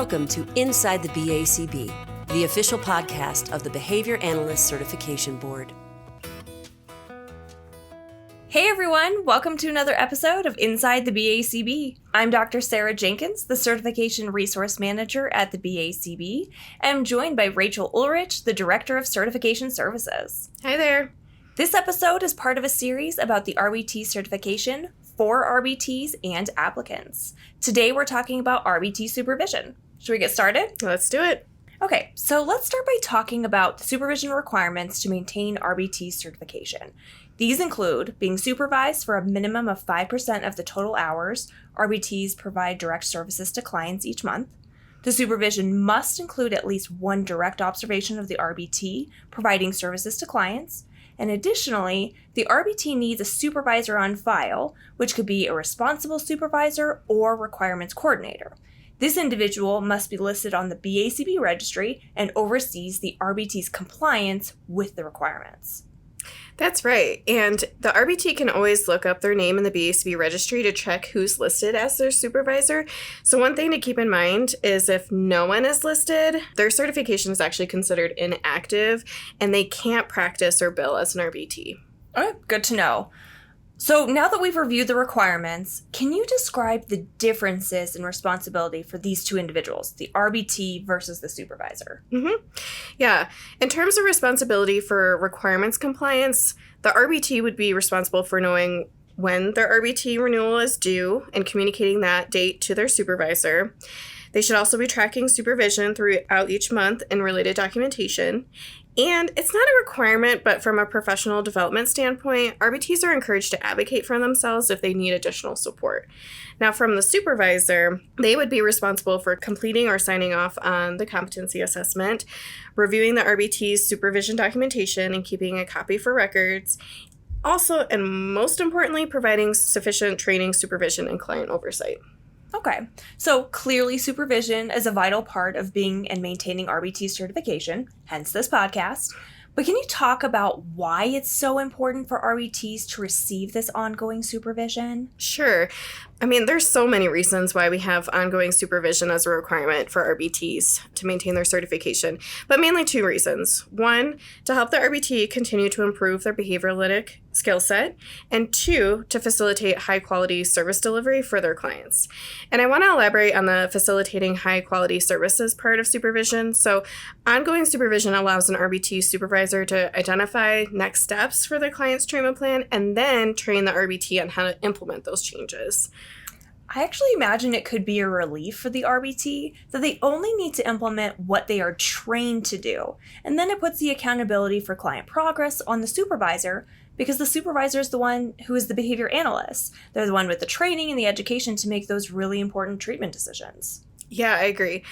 Welcome to Inside the BACB, the official podcast of the Behavior Analyst Certification Board. Hey everyone, welcome to another episode of Inside the BACB. I'm Dr. Sarah Jenkins, the Certification Resource Manager at the BACB, and I'm joined by Rachel Ulrich, the Director of Certification Services. Hi there. This episode is part of a series about the RBT certification for RBTs and applicants. Today we're talking about RBT supervision. Should we get started? Let's do it. Okay, so let's start by talking about the supervision requirements to maintain RBT certification. These include being supervised for a minimum of 5% of the total hours RBTs provide direct services to clients each month. The supervision must include at least one direct observation of the RBT providing services to clients. And additionally, the RBT needs a supervisor on file, which could be a responsible supervisor or requirements coordinator. This individual must be listed on the BACB registry and oversees the RBT's compliance with the requirements. That's right. And the RBT can always look up their name in the BACB registry to check who's listed as their supervisor. So one thing to keep in mind is if no one is listed, their certification is actually considered inactive and they can't practice or bill as an RBT. All right, good to know. So now that we've reviewed the requirements, can you describe the differences in responsibility for these two individuals, the RBT versus the supervisor? Yeah. In terms of responsibility for requirements compliance, the RBT would be responsible for knowing when their RBT renewal is due and communicating that date to their supervisor. They should also be tracking supervision throughout each month and related documentation. And it's not a requirement, but from a professional development standpoint, RBTs are encouraged to advocate for themselves if they need additional support. Now, from the supervisor, they would be responsible for completing or signing off on the competency assessment, reviewing the RBT's supervision documentation and keeping a copy for records. Also, and most importantly, providing sufficient training, supervision, and client oversight. Okay, so clearly supervision is a vital part of being and maintaining RBT certification, hence this podcast. But can you talk about why it's so important for RBTs to receive this ongoing supervision? Sure. I mean, there's so many reasons why we have ongoing supervision as a requirement for RBTs to maintain their certification, but mainly two reasons. One, to help the RBT continue to improve their behavior analytic skill set, and two, to facilitate high-quality service delivery for their clients. And I want to elaborate on the facilitating high-quality services part of supervision. So ongoing supervision allows an RBT supervisor to identify next steps for their client's treatment plan and then train the RBT on how to implement those changes. I actually imagine it could be a relief for the RBT that they only need to implement what they are trained to do. And then it puts the accountability for client progress on the supervisor because the supervisor is the one who is the behavior analyst. They're the one with the training and the education to make those really important treatment decisions. Yeah, I agree.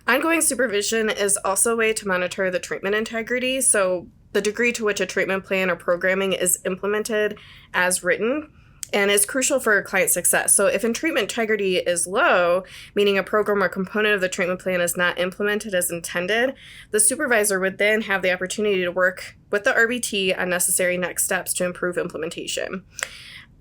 Ongoing supervision is also a way to monitor the treatment integrity. So the degree to which a treatment plan or programming is implemented as written. And it's crucial for client success. So if treatment integrity is low, meaning a program or component of the treatment plan is not implemented as intended, the supervisor would then have the opportunity to work with the RBT on necessary next steps to improve implementation.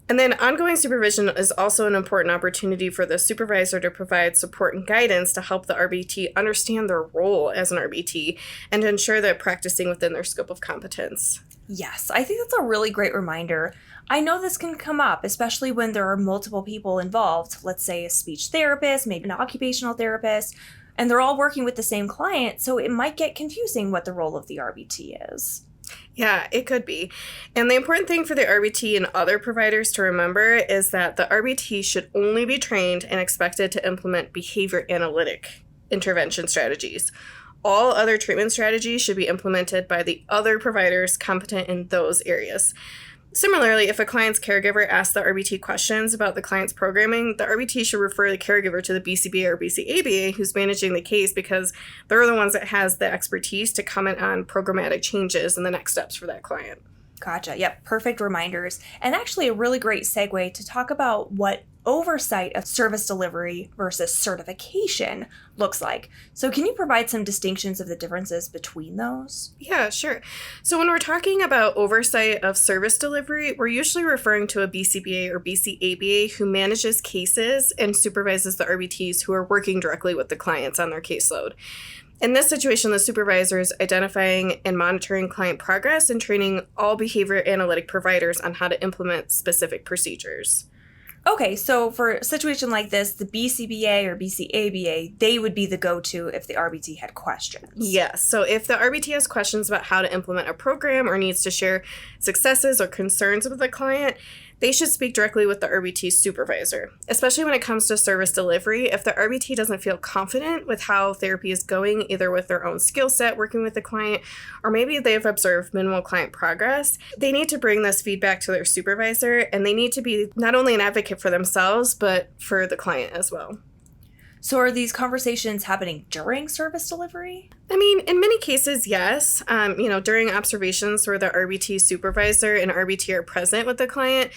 And then ongoing supervision is also an important opportunity for the supervisor to provide support and guidance to help the RBT understand their role as an RBT and to ensure they're practicing within their scope of competence. Yes, I think that's a really great reminder. I know this can come up, especially when there are multiple people involved, let's say a speech therapist, maybe an occupational therapist, and they're all working with the same client, so it might get confusing what the role of the RBT is. Yeah, it could be. And the important thing for the RBT and other providers to remember is that the RBT should only be trained and expected to implement behavior analytic intervention strategies. All other treatment strategies should be implemented by the other providers competent in those areas. Similarly, if a client's caregiver asks the RBT questions about the client's programming, the RBT should refer the caregiver to the BCB or BCABA who's managing the case because they're the ones that has the expertise to comment on programmatic changes and the next steps for that client. Gotcha. Yep. Perfect reminders. And actually a really great segue to talk about what oversight of service delivery versus certification looks like. So can you provide some distinctions of the differences between those? Yeah, sure. So when we're talking about oversight of service delivery, we're usually referring to a BCBA or BCABA who manages cases and supervises the RBTs who are working directly with the clients on their caseload. In this situation, the supervisor is identifying and monitoring client progress and training all behavior analytic providers on how to implement specific procedures. Okay, so for a situation like this, the BCBA or BCABA, they would be the go-to if the RBT had questions. Yes, so if the RBT has questions about how to implement a program or needs to share successes or concerns with the client, they should speak directly with the RBT supervisor, especially when it comes to service delivery. If the RBT doesn't feel confident with how therapy is going, either with their own skill set working with the client, or maybe they've observed minimal client progress, they need to bring this feedback to their supervisor, and they need to be not only an advocate for themselves, but for the client as well. So are these conversations happening during service delivery? I mean, in many cases, yes. During observations where the RBT supervisor and RBT are present with the client,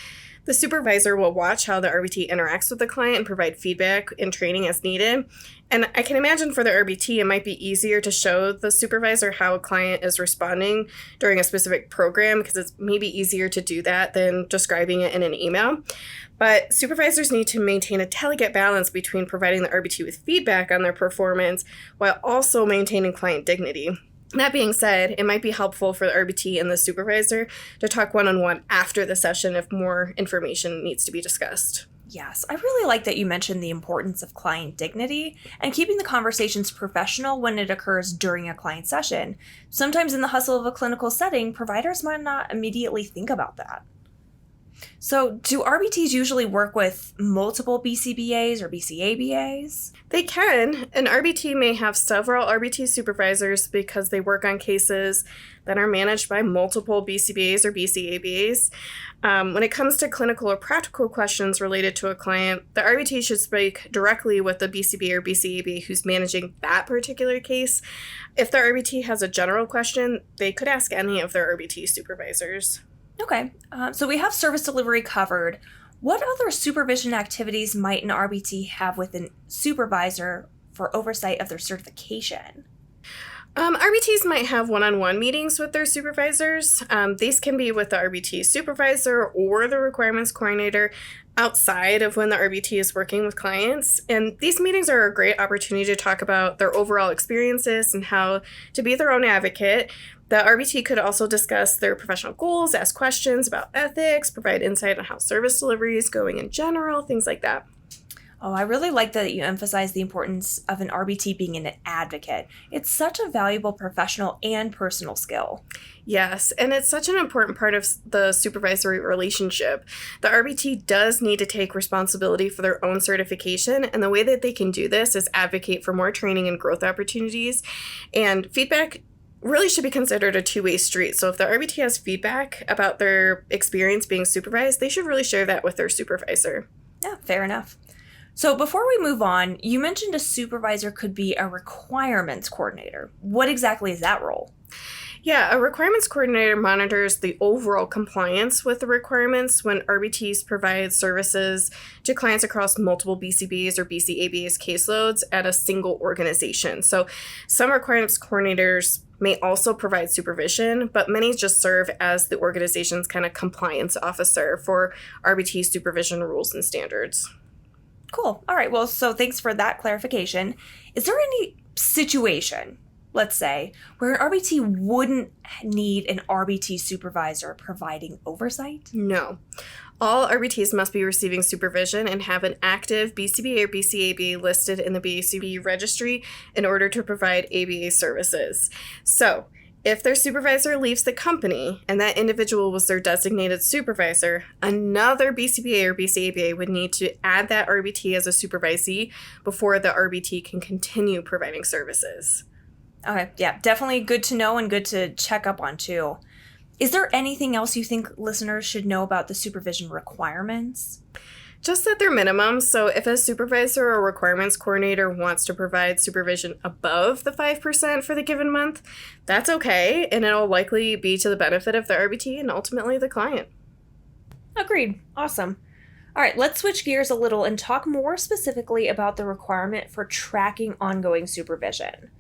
the supervisor will watch how the RBT interacts with the client and provide feedback and training as needed. And I can imagine for the RBT, it might be easier to show the supervisor how a client is responding during a specific program because it's maybe easier to do that than describing it in an email. But supervisors need to maintain a delicate balance between providing the RBT with feedback on their performance while also maintaining client dignity. That being said, it might be helpful for the RBT and the supervisor to talk one-on-one after the session if more information needs to be discussed. Yes, I really like that you mentioned the importance of client dignity and keeping the conversations professional when it occurs during a client session. Sometimes in the hustle of a clinical setting, providers might not immediately think about that. So do RBTs usually work with multiple BCBAs or BCABAs? They can. An RBT may have several RBT supervisors because they work on cases that are managed by multiple BCBAs or BCABAs. When it comes to clinical or practical questions related to a client, the RBT should speak directly with the BCBA or BCABA who's managing that particular case. If the RBT has a general question, they could ask any of their RBT supervisors. Okay, so we have service delivery covered. What other supervision activities might an RBT have with a supervisor for oversight of their certification? RBTs might have one-on-one meetings with their supervisors. These can be with the RBT supervisor or the requirements coordinator outside of when the RBT is working with clients. And these meetings are a great opportunity to talk about their overall experiences and how to be their own advocate. The RBT could also discuss their professional goals, ask questions about ethics, provide insight on how service delivery is going in general, things like that. Oh, I really like that you emphasize the importance of an RBT being an advocate. It's such a valuable professional and personal skill. Yes, and it's such an important part of the supervisory relationship. The RBT does need to take responsibility for their own certification, and the way that they can do this is advocate for more training and growth opportunities. And feedback really should be considered a two-way street. So if the RBT has feedback about their experience being supervised, they should really share that with their supervisor. Yeah, fair enough. So before we move on, you mentioned a supervisor could be a requirements coordinator. What exactly is that role? Yeah, a requirements coordinator monitors the overall compliance with the requirements when RBTs provide services to clients across multiple BCBs or BCABs caseloads at a single organization. So some requirements coordinators may also provide supervision, but many just serve as the organization's kind of compliance officer for RBT supervision rules and standards. Cool. All right. Well, so thanks for that clarification. Is there any situation, let's say, where an RBT wouldn't need an RBT supervisor providing oversight? No. All RBTs must be receiving supervision and have an active BCBA or BCAB listed in the BACB registry in order to provide ABA services. So, if their supervisor leaves the company and that individual was their designated supervisor, another BCBA or BCABA would need to add that RBT as a supervisee before the RBT can continue providing services. Okay, yeah, definitely good to know and good to check up on too. Is there anything else you think listeners should know about the supervision requirements? Just at their minimum. So if a supervisor or requirements coordinator wants to provide supervision above the 5% for the given month, that's okay, and it'll likely be to the benefit of the RBT and ultimately the client. Agreed. Awesome. All right, let's switch gears a little and talk more specifically about the requirement for tracking ongoing supervision.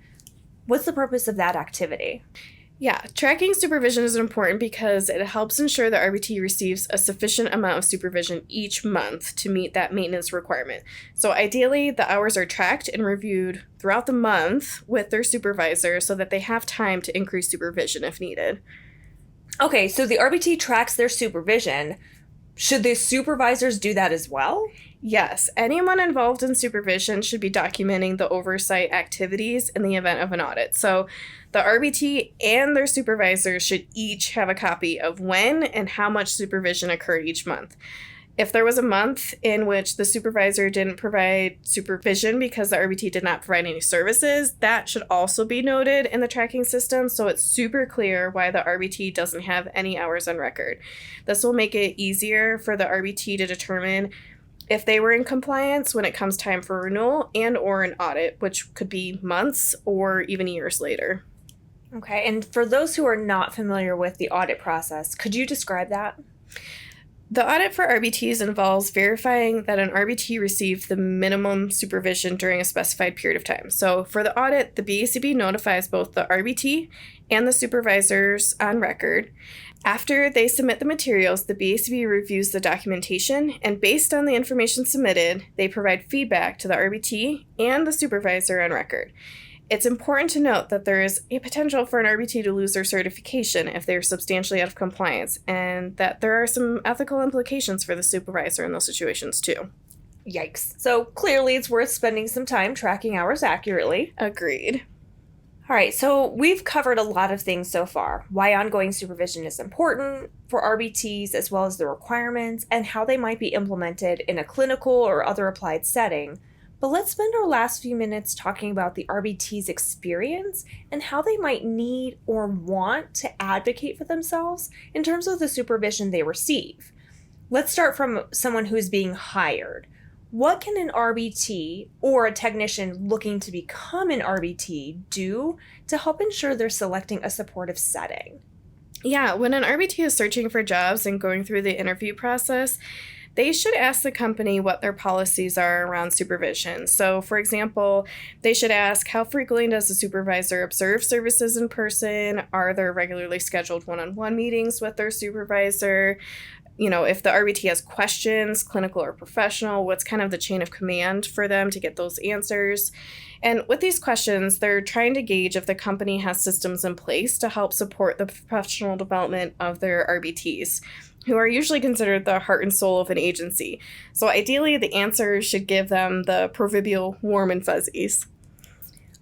What's the purpose of that activity? Yeah, tracking supervision is important because it helps ensure that RBT receives a sufficient amount of supervision each month to meet that maintenance requirement. So ideally, the hours are tracked and reviewed throughout the month with their supervisor so that they have time to increase supervision if needed. Okay, so the RBT tracks their supervision. Should the supervisors do that as well? Yes, anyone involved in supervision should be documenting the oversight activities in the event of an audit. So the RBT and their supervisors should each have a copy of when and how much supervision occurred each month. If there was a month in which the supervisor didn't provide supervision because the RBT did not provide any services, that should also be noted in the tracking system so it's super clear why the RBT doesn't have any hours on record. This will make it easier for the RBT to determine if they were in compliance when it comes time for renewal and or an audit, which could be months or even years later. Okay, and for those who are not familiar with the audit process, could you describe that? The audit for RBTs involves verifying that an RBT received the minimum supervision during a specified period of time. So for the audit, the BACB notifies both the RBT and the supervisors on record. After they submit the materials, the BACB reviews the documentation, and based on the information submitted, they provide feedback to the RBT and the supervisor on record. It's important to note that there is a potential for an RBT to lose their certification if they are substantially out of compliance, and that there are some ethical implications for the supervisor in those situations too. Yikes. So clearly it's worth spending some time tracking hours accurately. Agreed. All right, so we've covered a lot of things so far. Why ongoing supervision is important for RBTs, as well as the requirements, and how they might be implemented in a clinical or other applied setting. But let's spend our last few minutes talking about the RBT's experience and how they might need or want to advocate for themselves in terms of the supervision they receive. Let's start from someone who's being hired. What can an RBT or a technician looking to become an RBT do to help ensure they're selecting a supportive setting? Yeah, when an RBT is searching for jobs and going through the interview process, they should ask the company what their policies are around supervision. So, for example, they should ask, how frequently does the supervisor observe services in person? Are there regularly scheduled one-on-one meetings with their supervisor? If the RBT has questions, clinical or professional, what's kind of the chain of command for them to get those answers? And with these questions, they're trying to gauge if the company has systems in place to help support the professional development of their RBTs, who are usually considered the heart and soul of an agency. So ideally, the answers should give them the proverbial warm and fuzzies.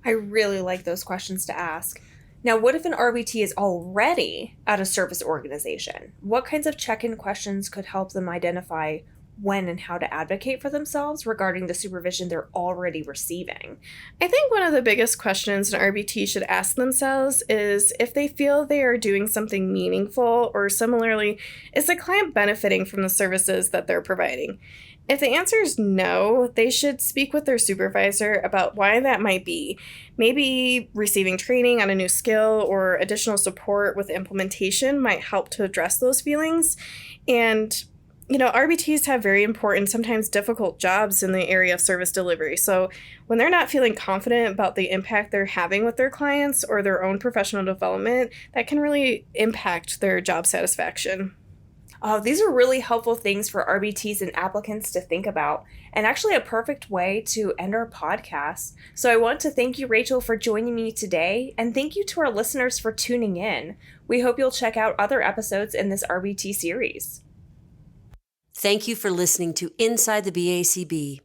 I really like those questions to ask. Now, what if an RBT is already at a service organization? What kinds of check-in questions could help them identify when and how to advocate for themselves regarding the supervision they're already receiving? I think one of the biggest questions an RBT should ask themselves is if they feel they are doing something meaningful, or similarly, is the client benefiting from the services that they're providing? If the answer is no, they should speak with their supervisor about why that might be. Maybe receiving training on a new skill or additional support with implementation might help to address those feelings. And RBTs have very important, sometimes difficult jobs in the area of service delivery. So when they're not feeling confident about the impact they're having with their clients or their own professional development, that can really impact their job satisfaction. Oh, these are really helpful things for RBTs and applicants to think about, and actually a perfect way to end our podcast. So I want to thank you, Rachel, for joining me today, and thank you to our listeners for tuning in. We hope you'll check out other episodes in this RBT series. Thank you for listening to Inside the BACB.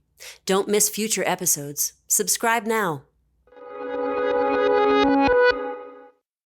Don't miss future episodes. Subscribe now.